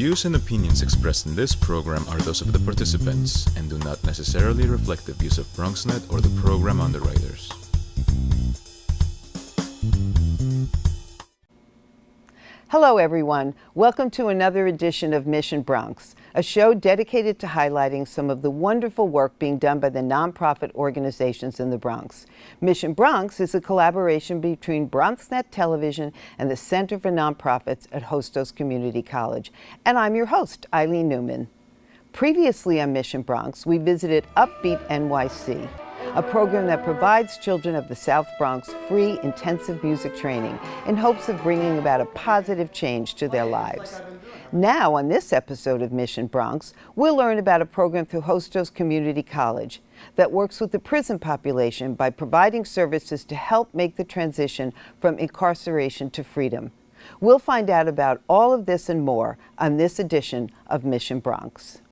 views and opinions expressed in this program are those of the participants and do not necessarily reflect the views of BronxNet or the program underwriters. Hello everyone, welcome to another edition of Mission Bronx, a show dedicated to highlighting some of the wonderful work being done by the nonprofit organizations in the Bronx. Mission Bronx is a collaboration between BronxNet Television and the Center for Nonprofits at Hostos Community College, and I'm your host, Eileen Newman. Previously on Mission Bronx, we visited Upbeat NYC, a program that provides children of the South Bronx free intensive music training in hopes of bringing about a positive change to their lives. Now, on this episode of Mission Bronx, we'll learn about a program through Hostos Community College that works with the prison population by providing services to help make the transition from incarceration to freedom. We'll find out about all of this and more on this edition of Mission Bronx.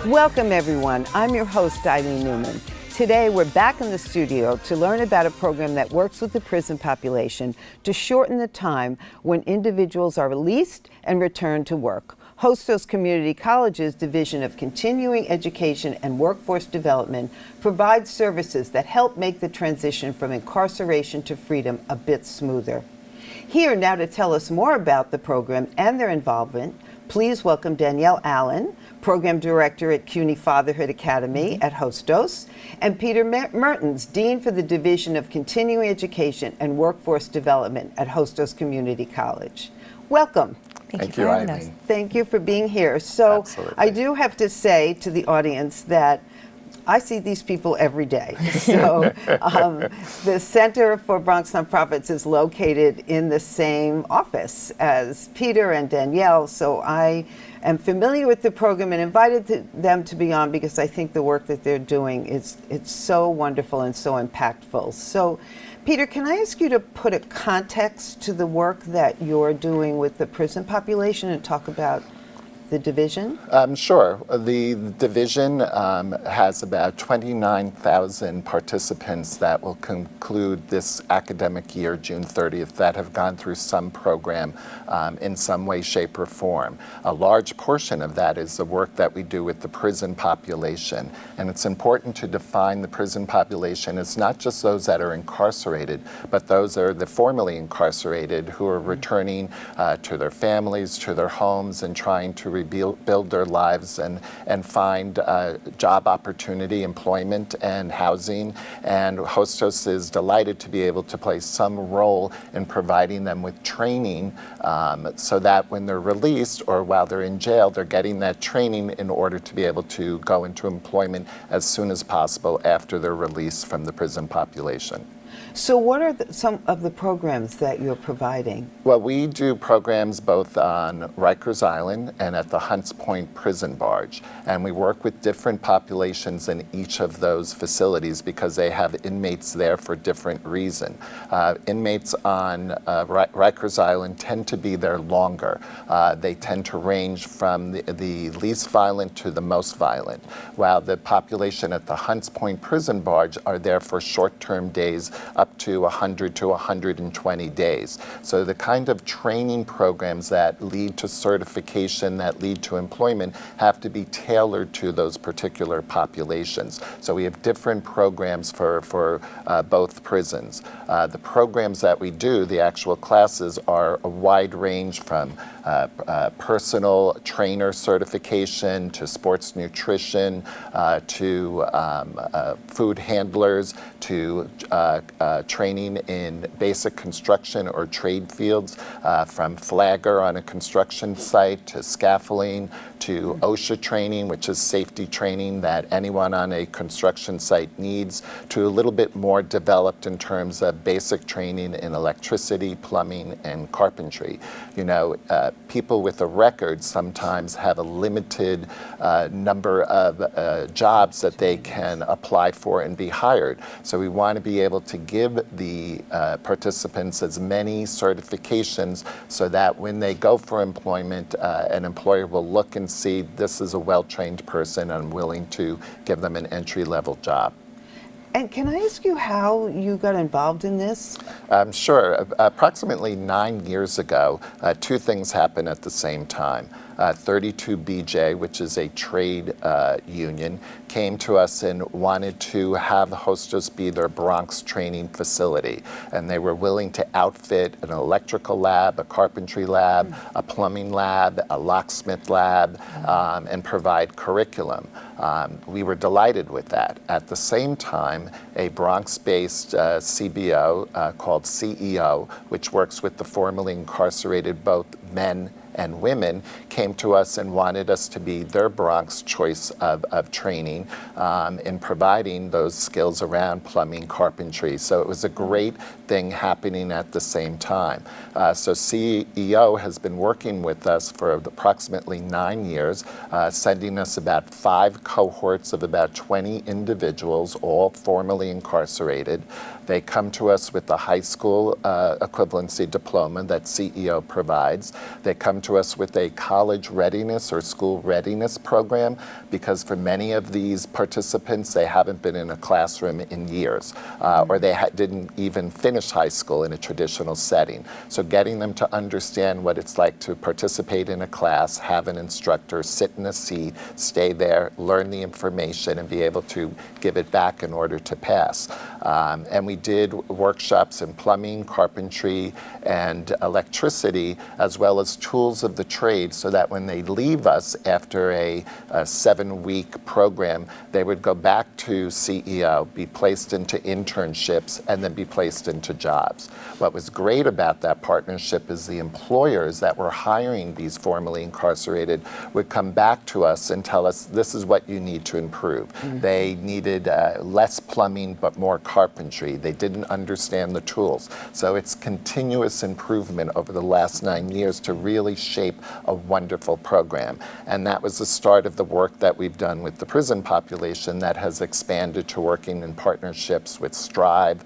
Welcome everyone, I'm your host Eileen Newman. Today we're back in the studio to learn about a program that works with the prison population to shorten the time when individuals are released and return to work. Hostos Community College's Division of Continuing Education and Workforce Development provides services that help make the transition from incarceration to freedom a bit smoother. Here now to tell us more about the program and their involvement, please welcome Danielle Allen, Program Director at CUNY Fatherhood Academy at Hostos, and Peter Mertens, Dean for the Division of Continuing Education and Workforce Development at Hostos Community College. Welcome. Thank you, Eileen. Thank you for being here. So Absolutely. I do have to say to the audience that I see these people every day. So the Center for Bronx Nonprofits is located in the same office as Peter and Danielle. So I am familiar with the program and invited them to be on because I think the work that they're doing it's so wonderful and so impactful. So Peter, can I ask you to put a context to the work that you're doing with the prison population and talk about the division? Sure. The division has about 29,000 participants that will conclude this academic year, June 30th, that have gone through some program in some way, shape, or form. A large portion of that is the work that we do with the prison population. And it's important to define the prison population as not just those that are incarcerated, but those that are the formerly incarcerated who are returning to their families, to their homes, and trying to rebuild their lives and find job opportunity, employment, and housing. And Hostos is delighted to be able to play some role in providing them with training so that when they're released or while they're in jail, they're getting that training in order to be able to go into employment as soon as possible after they're released from the prison population. So what are some of the programs that you're providing? Well, we do programs both on Rikers Island and at the Hunts Point Prison Barge. And we work with different populations in each of those facilities because they have inmates there for different reasons. Inmates on Rikers Island tend to be there longer. They tend to range from the least violent to the most violent, while the population at the Hunts Point Prison Barge are there for short-term days up to 100 to 120 days. So the kind of training programs that lead to certification, that lead to employment, have to be tailored to those particular populations. So we have different programs for both prisons. The programs that we do, the actual classes, are a wide range from personal trainer certification to sports nutrition to food handlers to training in basic construction or trade fields, from flagger on a construction site to scaffolding to OSHA training, which is safety training that anyone on a construction site needs, to a little bit more developed in terms of basic training in electricity, plumbing, and carpentry. You know, people with a record sometimes have a limited number of jobs that they can apply for and be hired. So we want to be able to give give the participants as many certifications so that when they go for employment, an employer will look and see this is a well-trained person and I'm willing to give them an entry-level job. And can I ask you how you got involved in this? Sure. Approximately 9 years ago, two things happened at the same time. 32BJ, which is a trade union, came to us and wanted to have Hostos be their Bronx training facility. And they were willing to outfit an electrical lab, a carpentry lab, a plumbing lab, a locksmith lab, and provide curriculum. We were delighted with that. At the same time, a Bronx-based CBO called CEO, which works with the formerly incarcerated both men and women, came to us and wanted us to be their Bronx choice of training in providing those skills around plumbing, carpentry. So it was a great thing happening at the same time. So CEO has been working with us for approximately 9 years, sending us about 5 cohorts of about 20 individuals, all formerly incarcerated. They come to us with the high school equivalency diploma that CEO provides. They come to us with a college readiness or school readiness program, because for many of these participants, they haven't been in a classroom in years, or they didn't even finish high school in a traditional setting. So getting them to understand what it's like to participate in a class, have an instructor, sit in a seat, stay there, learn the information, and be able to give it back in order to pass. And we did workshops in plumbing, carpentry, and electricity, as well as tools of the trade, so that when they leave us after a 7-week program, they would go back to CEO, be placed into internships, and then be placed into jobs. What was great about that partnership is the employers that were hiring these formerly incarcerated would come back to us and tell us, this is what you need to improve. They needed less plumbing but more carpentry. They didn't understand the tools. So it's continuous improvement over the last 9 years to really shape a wonderful program. And that was the start of the work that we've done with the prison population that has expanded to working in partnerships with Strive,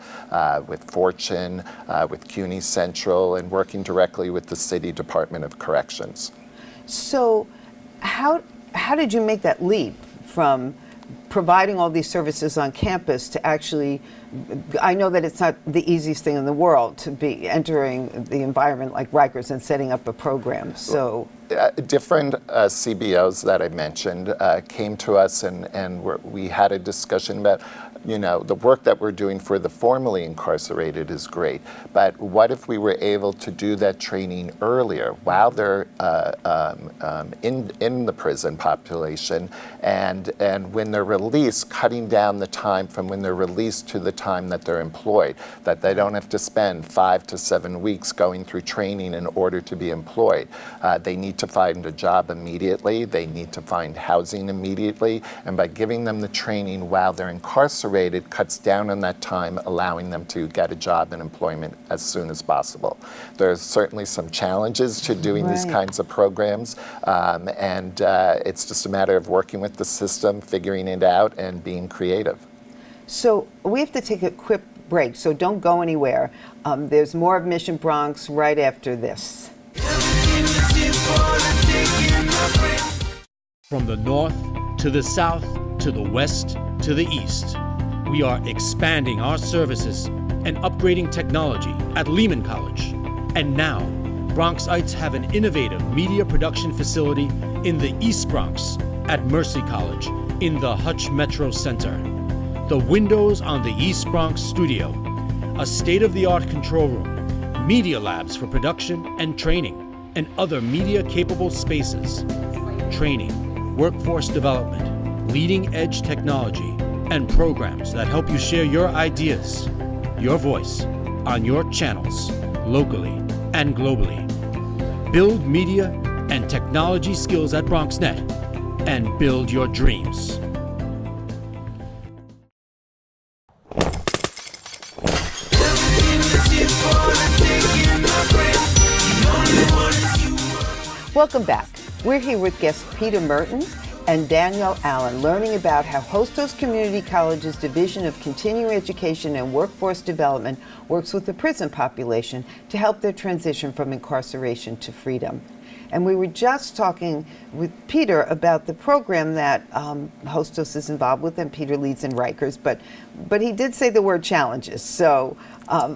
with Fortune, with CUNY Central, and working directly with the City Department of Corrections. So how did you make that leap from providing all these services on campus to actually, I know that it's not the easiest thing in the world to be entering the environment like Rikers and setting up a program, so. Different CBOs that I mentioned came to us and we had a discussion about, the work that we're doing for the formerly incarcerated is great, but what if we were able to do that training earlier while they're in the prison population, and when they're released, cutting down the time from when they're released to the time that they're employed, that they don't have to spend 5 to 7 weeks going through training in order to be employed. They need to find a job immediately, they need to find housing immediately, and by giving them the training while they're incarcerated cuts down on that time, allowing them to get a job and employment as soon as possible. There's certainly some challenges to doing these kinds of programs, and it's just a matter of working with the system, figuring it out, and being creative. So we have to take a quick break, so don't go anywhere. There's more of Mission Bronx right after this. From the north to the south to the west to the east, we are expanding our services and upgrading technology at Lehman College. And now, Bronxites have an innovative media production facility in the East Bronx at Mercy College in the Hutch Metro Center. The windows on the East Bronx studio, a state-of-the-art control room, media labs for production and training, and other media-capable spaces, training, workforce development, leading-edge technology, and programs that help you share your ideas, your voice, on your channels, locally and globally. Build media and technology skills at BronxNet and build your dreams. Welcome back. We're here with guest Peter Mertens, and Danielle Allen, learning about how Hostos Community College's Division of Continuing Education and Workforce Development works with the prison population to help their transition from incarceration to freedom. And we were just talking with Peter about the program that Hostos is involved with, and Peter leads in Rikers, but he did say the word challenges. So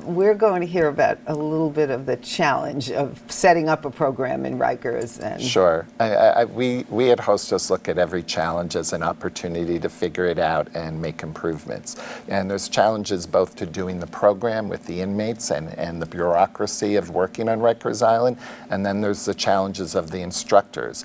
we're going to hear about a little bit of the challenge of setting up a program in Rikers. And sure. We at Hostos look at every challenge as an opportunity to figure it out and make improvements. And there's challenges both to doing the program with the inmates and the bureaucracy of working on Rikers Island, and then there's the challenges of the instructors,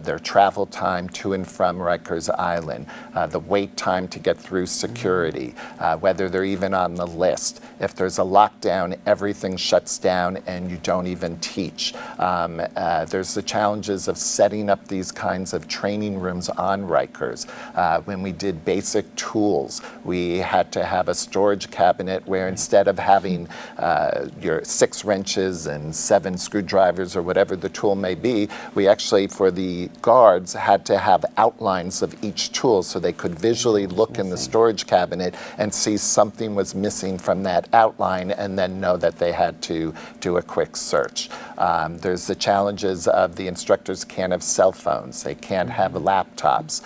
their travel time to and from Rikers Island, the wait time to get through security, whether they're even on the list. If there's a lockdown, everything shuts down and you don't even teach. There's the challenges of setting up these kinds of training rooms on Rikers. When we did basic tools, we had to have a storage cabinet where instead of having your 6 wrenches and 7 screwdrivers or whatever the tool may be, we actually, for the guards, had to have outlines of each tool so they could visually look in the storage cabinet and see something was missing from that outline and then know that they had to do a quick search. There's the challenges of the instructors can't have cell phones, they can't have laptops.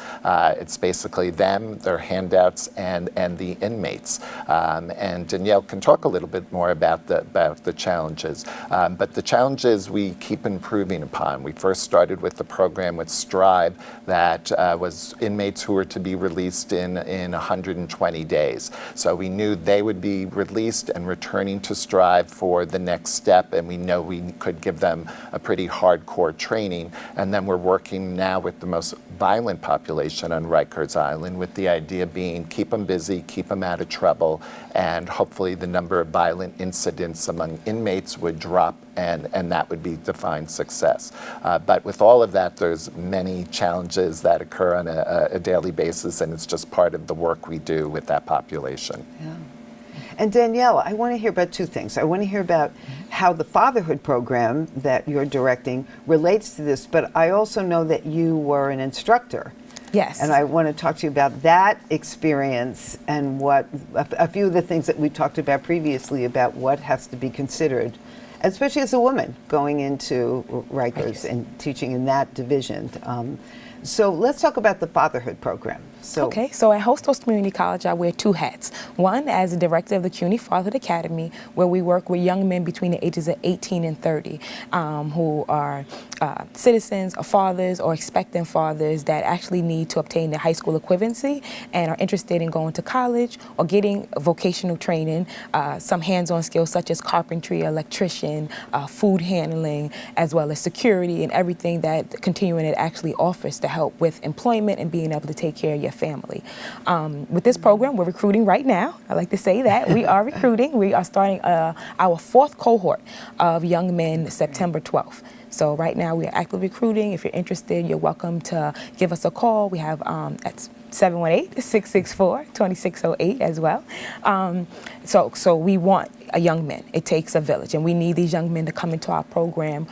It's basically them, their handouts, and the inmates. And Danielle can talk a little bit more about the challenges. But the challenges we keep improving upon. We first started with the program with Strive that was inmates who were to be released in 120 days. So we knew they would be released and returning to Strive for the next step, and we know we could give them a pretty hardcore training. And then we're working now with the most violent population on Rikers Island, with the idea being keep them busy, keep them out of trouble, and hopefully the number of violent incidents among inmates would drop, and that would be defined success. But with all of that, there's many challenges that occur on a daily basis, and it's just part of the work we do with that population. Yeah. And Danielle, I want to hear about 2 things. I want to hear about how the Fatherhood program that you're directing relates to this, but I also know that you were an instructor. Yes. And I want to talk to you about that experience and what a few of the things that we talked about previously about what has to be considered, especially as a woman going into Rikers and teaching in that division. So let's talk about the Fatherhood program. Okay, so at Hostos Community College, I wear 2 hats. One, as the director of the CUNY Fatherhood Academy, where we work with young men between the ages of 18 and 30 who are citizens or fathers or expectant fathers that actually need to obtain their high school equivalency and are interested in going to college or getting vocational training, some hands-on skills such as carpentry, electrician, food handling, as well as security and everything that continuing ed actually offers to help with employment and being able to take care of your family. With this program, we're recruiting right now. I like to say that. We are recruiting. We are starting our 4th cohort of young men September 12th. So right now we are actively recruiting. If you're interested, you're welcome to give us a call. We have that's 718-664-2608 as well. So we want a young man. It takes a village, and we need these young men to come into our program.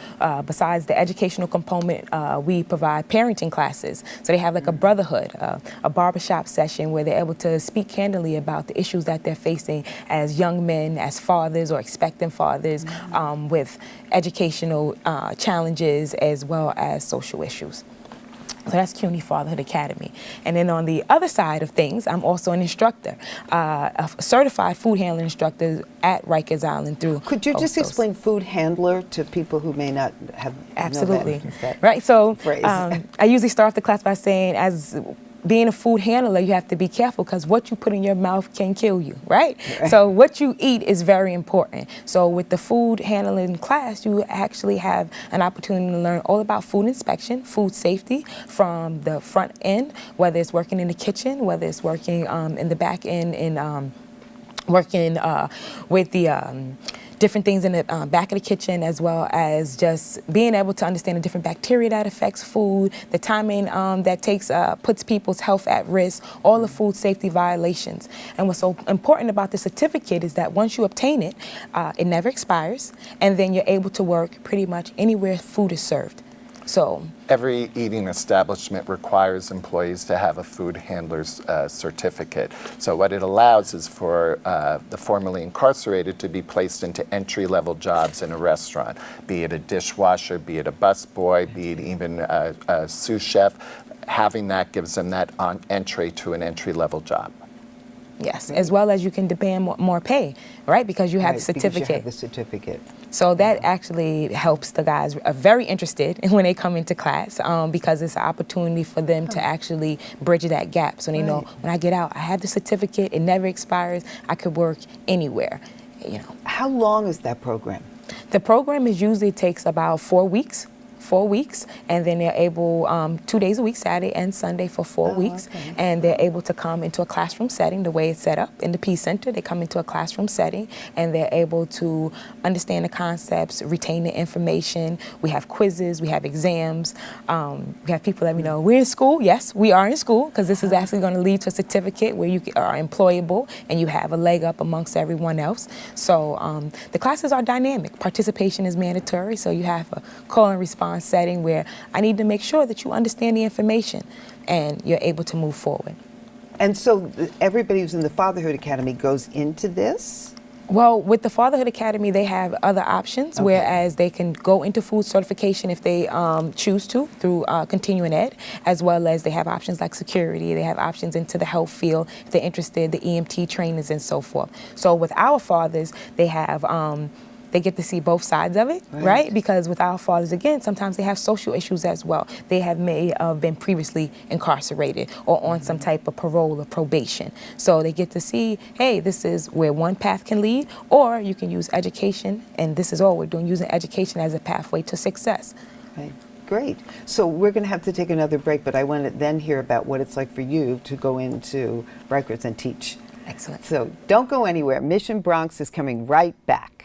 Besides the educational component, we provide parenting classes. So they have like a brotherhood, a barbershop session where they're able to speak candidly about the issues that they're facing as young men, as fathers or expectant fathers, with educational challenges as well as social issues. So that's CUNY Fatherhood Academy. And then on the other side of things, I'm also an instructor, a certified food handler instructor at Rikers Island through Could you just Hostos. explain food handler to people who may not have Absolutely. know that Right, so phrase? I usually start off the class by saying, as being a food handler, you have to be careful because what you put in your mouth can kill you, right? So what you eat is very important. So with the food handling class, you actually have an opportunity to learn all about food inspection, food safety from the front end, whether it's working in the kitchen, whether it's working in the back end and working with the different things in the back of the kitchen, as well as just being able to understand the different bacteria that affects food, the timing that puts people's health at risk, all the food safety violations. And what's so important about the certificate is that once you obtain it, it never expires, and then you're able to work pretty much anywhere food is served. So every eating establishment requires employees to have a food handler's certificate. So what it allows is for the formerly incarcerated to be placed into entry-level jobs in a restaurant, be it a dishwasher, be it a busboy, be it even a sous chef. Having that gives them that entry to an entry-level job. yes, as well as you can demand more pay, right? Because you have the certificate. Because you have the certificate. So that actually helps the guys are very interested when they come into class because it's an opportunity for them to actually bridge that gap. So they know when I get out, I have the certificate, it never expires, I could work anywhere, you know. How long is that program? The program usually takes about 4 weeks. 4 weeks, and then they're able 2 days a week, Saturday and Sunday for 4 weeks, okay. and they're able to come into a classroom setting the way it's set up in the Peace Center. They come into a classroom setting and they're able to understand the concepts, retain the information. We have quizzes, we have exams, we have people that we know we're in school. Yes, we are in school because this is actually going to lead to a certificate where you are employable and you have a leg up amongst everyone else. So the classes are dynamic. Participation is mandatory, so you have a call and response setting where I need to make sure that you understand the information and you're able to move forward. And so everybody who's in the Fatherhood Academy goes into this? Well, with the Fatherhood Academy, they have other options, whereas they can go into food certification if they choose to through continuing ed, as well as they have options like security. They have options into the health field if they're interested, the EMT trainers and so forth. So with our fathers, they have they get to see both sides of it, right? Because with our fathers, again, sometimes they have social issues as well. They may have been previously incarcerated or on some type of parole or probation. So they get to see, hey, this is where one path can lead, or you can use education, and this is all we're doing, using education as a pathway to success. Okay. Great. So we're going to have to take another break, but I want to then hear about what it's like for you to go into Rikers and teach. Excellent. So don't go anywhere. Mission Bronx is coming right back.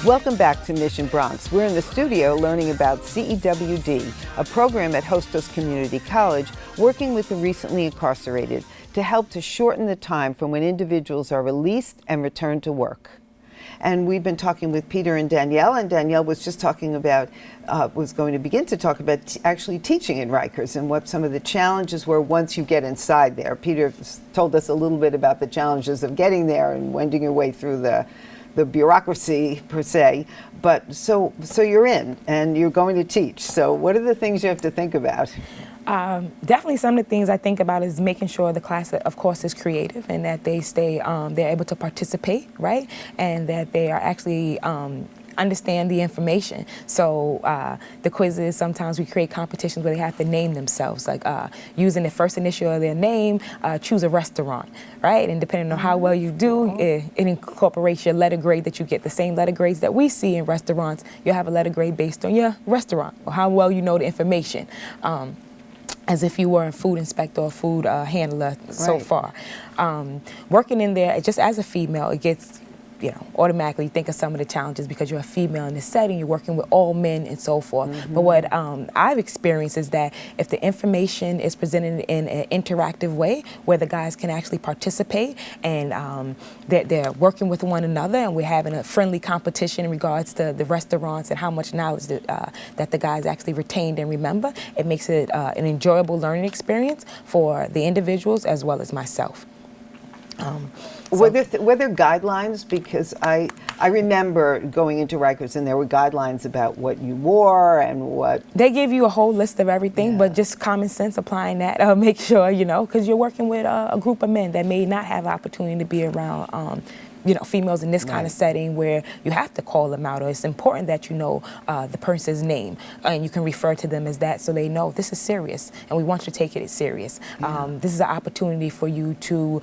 Welcome back to Mission Bronx. We're in the studio learning about CEWD, a program at Hostos Community College working with the recently incarcerated to help to shorten the time from when individuals are released and return to work. And we've been talking with Peter and Danielle was just talking about, was going to begin to talk about actually teaching in Rikers and what some of the challenges were once you get inside there. Peter told us a little bit about the challenges of getting there and wending your way through the bureaucracy per se, but so you're in and you're going to teach. So what are the things you have to think about? Definitely some of the things I think about is making sure the class, of course, is creative and that they stay, they're able to participate, right? And that they are actually understand the information. So the quizzes, sometimes we create competitions where they have to name themselves, like using the first initial of their name, choose a restaurant, right? And depending on how well you do, it incorporates your letter grade that you get. The same letter grades that we see in restaurants, you'll have a letter grade based on your restaurant or how well you know the information. As if you were a food inspector or food handler so far. Working in there, just as a female, it gets, you know, automatically think of some of the challenges because you're a female in this setting, you're working with all men and so forth. But what I've experienced is that if the information is presented in an interactive way where the guys can actually participate and they're working with one another and we're having a friendly competition in regards to the restaurants and how much knowledge that the guys actually retained and remember, it makes it an enjoyable learning experience for the individuals as well as myself. Were there guidelines? Because I remember going into Rikers and there were guidelines about what you wore and what... They give you a whole list of everything, but just common sense applying that. Make sure, because you're working with a group of men that may not have opportunity to be around females in this kind of setting where you have to call them out, or it's important that you know the person's name and you can refer to them as that so they know this is serious and we want you to take it serious. This is an opportunity for you to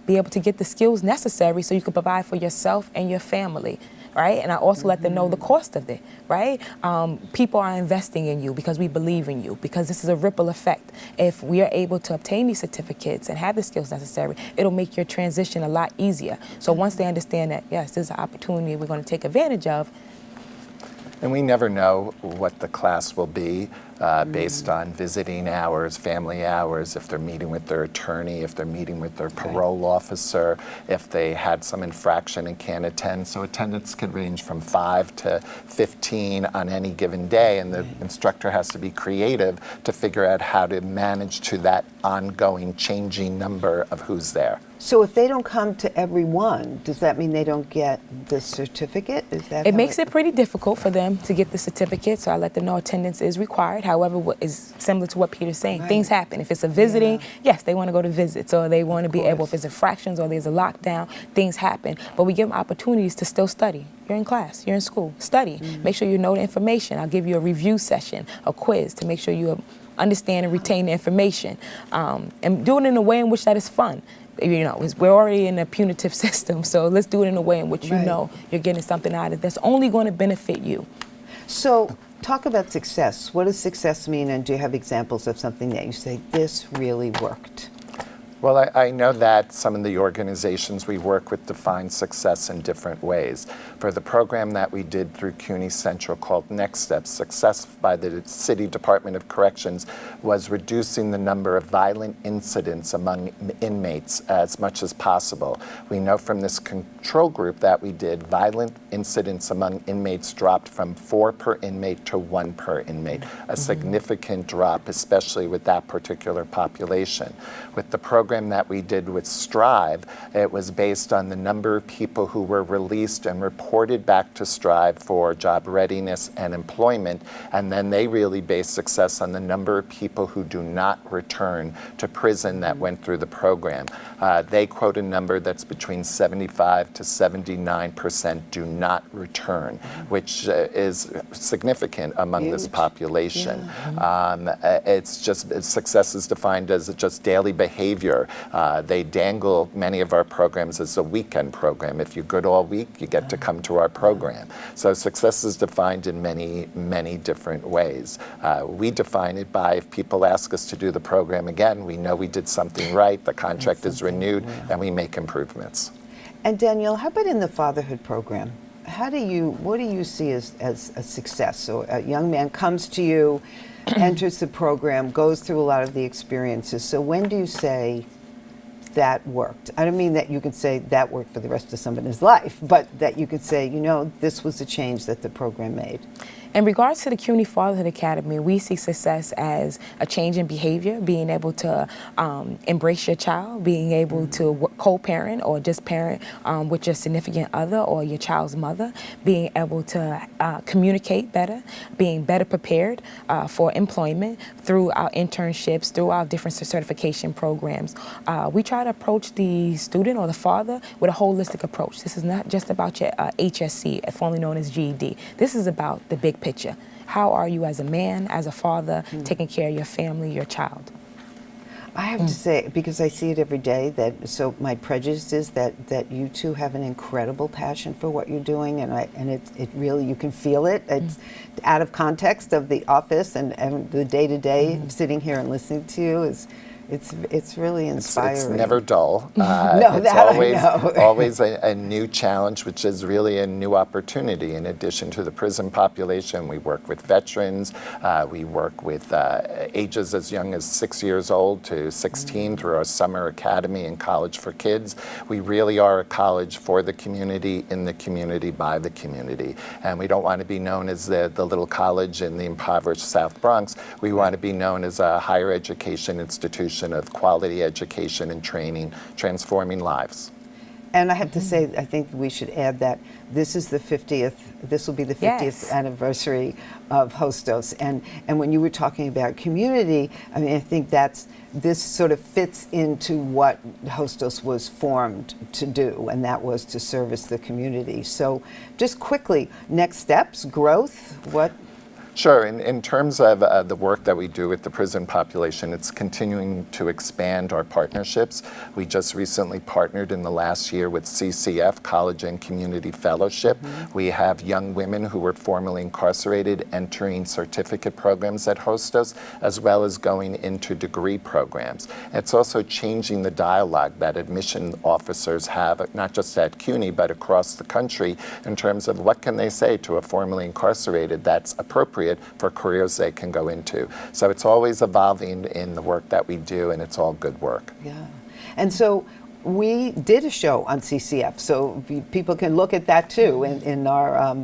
be able to get the skills necessary so you can provide for yourself and your family. Right? And I also let them know the cost of it, right? People are investing in you because we believe in you, because this is a ripple effect. If we are able to obtain these certificates and have the skills necessary, it'll make your transition a lot easier. So once they understand that, yes, this is an opportunity we're going to take advantage of. And we never know what the class will be based on visiting hours, family hours, if they're meeting with their attorney, if they're meeting with their parole officer, if they had some infraction and can't attend. So attendance could range from 5 to 15 on any given day, and the instructor has to be creative to figure out how to manage to that ongoing changing number of who's there. So if they don't come to every one, does that mean they don't get the certificate? Is that it makes it pretty difficult for them to get the certificate, so I let them know attendance is required. However, what is similar to what Peter's saying, things happen. If it's a visiting, yes, they want to go to visits, or they want to be able, if it's infractions or there's a lockdown, things happen. But we give them opportunities to still study. You're in class, you're in school, study. Make sure you know the information. I'll give you a review session, a quiz to make sure you understand and retain the information, and do it in a way in which that is fun. We're already in a punitive system, so let's do it in a way in which you know you're getting something out of it that's only going to benefit you. So talk about success. What does success mean, and do you have examples of something that you say, this really worked? Well, I know that some of the organizations we work with define success in different ways. For the program that we did through CUNY Central called Next Steps, success by the City Department of Corrections was reducing the number of violent incidents among inmates as much as possible. We know from this control group that we did, violent incidents among inmates dropped from 4 per inmate to 1 per inmate, a significant drop, especially with that particular population. With the program that we did with Strive, it was based on the number of people who were released and reported back to Strive for job readiness and employment, and then they really based success on the number of people who do not return to prison that went through the program. They quote a number that's between 75 to 79% do not return, which is significant among this population. It's just, success is defined as just daily behavior. They dangle many of our programs as a weekend program. If you're good all week, you get to come to our program. So success is defined in many, many different ways. We define it by, if people ask us to do the program again, we know we did something right, the contract is renewed, and we make improvements. And Danielle, how about in the Fatherhood program? What do you see as a success? So a young man comes to you, enters the program, goes through a lot of the experiences. So when do you say that worked? I don't mean that you can say that worked for the rest of somebody's life, but that you could say, this was a change that the program made. In regards to the CUNY Fatherhood Academy, we see success as a change in behavior, being able to embrace your child, being able to co-parent or just parent with your significant other or your child's mother, being able to communicate better, being better prepared for employment through our internships, through our different certification programs. We try to approach the student or the father with a holistic approach. This is not just about your HSC, formerly known as GED. This is about the big picture. How are you as a man, as a father, taking care of your family, your child? I have to say, because I see it every day, so my prejudice is that you two have an incredible passion for what you're doing, and it really, you can feel it. It's out of context of the office and the day-to-day sitting here and listening to you it's really inspiring. It's never dull. No, it's always a new challenge, which is really a new opportunity. In addition to the prison population, we work with veterans. We work with ages as young as 6 years old to 16 through our summer academy and college for kids. We really are a college for the community, in the community, by the community. And we don't want to be known as the little college in the impoverished South Bronx. We want to be known as a higher education institution foundation of quality education and training, transforming lives. And I have to say, I think we should add that this is the 50th, this will be the 50th Yes. anniversary of Hostos. And when you were talking about community, I mean, I think this sort of fits into what Hostos was formed to do, and that was to service the community. So just quickly, next steps, growth, what? Sure. In terms of the work that we do with the prison population, it's continuing to expand our partnerships. We just recently partnered in the last year with CCF, College and Community Fellowship. We have young women who were formerly incarcerated entering certificate programs at Hostos, as well as going into degree programs. It's also changing the dialogue that admission officers have, not just at CUNY, but across the country, in terms of what can they say to a formerly incarcerated that's appropriate for careers they can go into. So it's always evolving in the work that we do, and it's all good work. Yeah. And so we did a show on CCF, so people can look at that too in our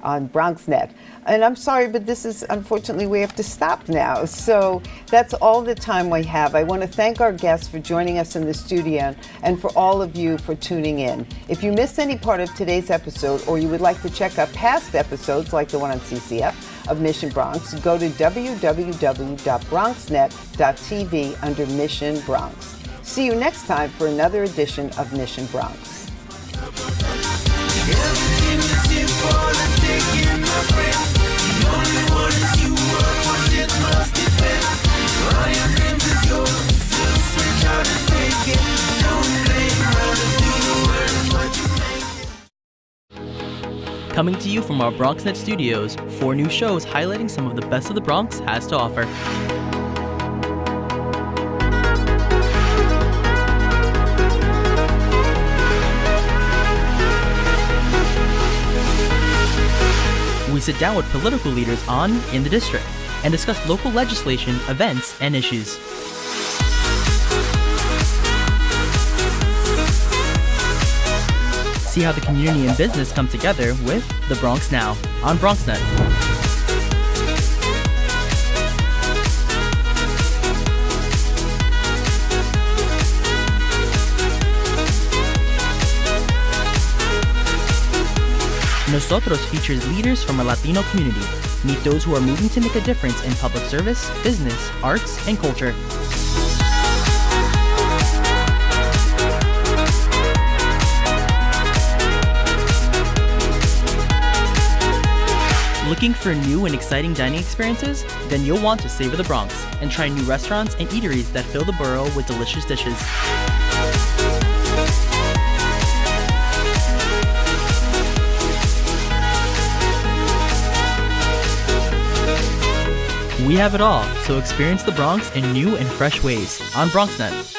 on BronxNet. And I'm sorry, but this is, unfortunately, we have to stop now. So that's all the time we have. I want to thank our guests for joining us in the studio and for all of you for tuning in. If you missed any part of today's episode, or you would like to check out past episodes like the one on CCF of Mission Bronx, go to www.bronxnet.tv under Mission Bronx. See you next time for another edition of Mission Bronx. Everything is important, taking my breath. The only one is you, one it must depend. All your dreams is yours, just reach out and take it. Don't play around and do the world is what you make it. Coming to you from our BronxNet studios, 4 new shows highlighting some of the best of the Bronx has to offer. We sit down with political leaders on In the District and discuss local legislation, events, and issues. See how the community and business come together with The Bronx Now on BronxNet. Nosotros features leaders from a Latino community. Meet those who are moving to make a difference in public service, business, arts, and culture. Looking for new and exciting dining experiences? Then you'll want to savor the Bronx and try new restaurants and eateries that fill the borough with delicious dishes. We have it all, so experience the Bronx in new and fresh ways on BronxNet.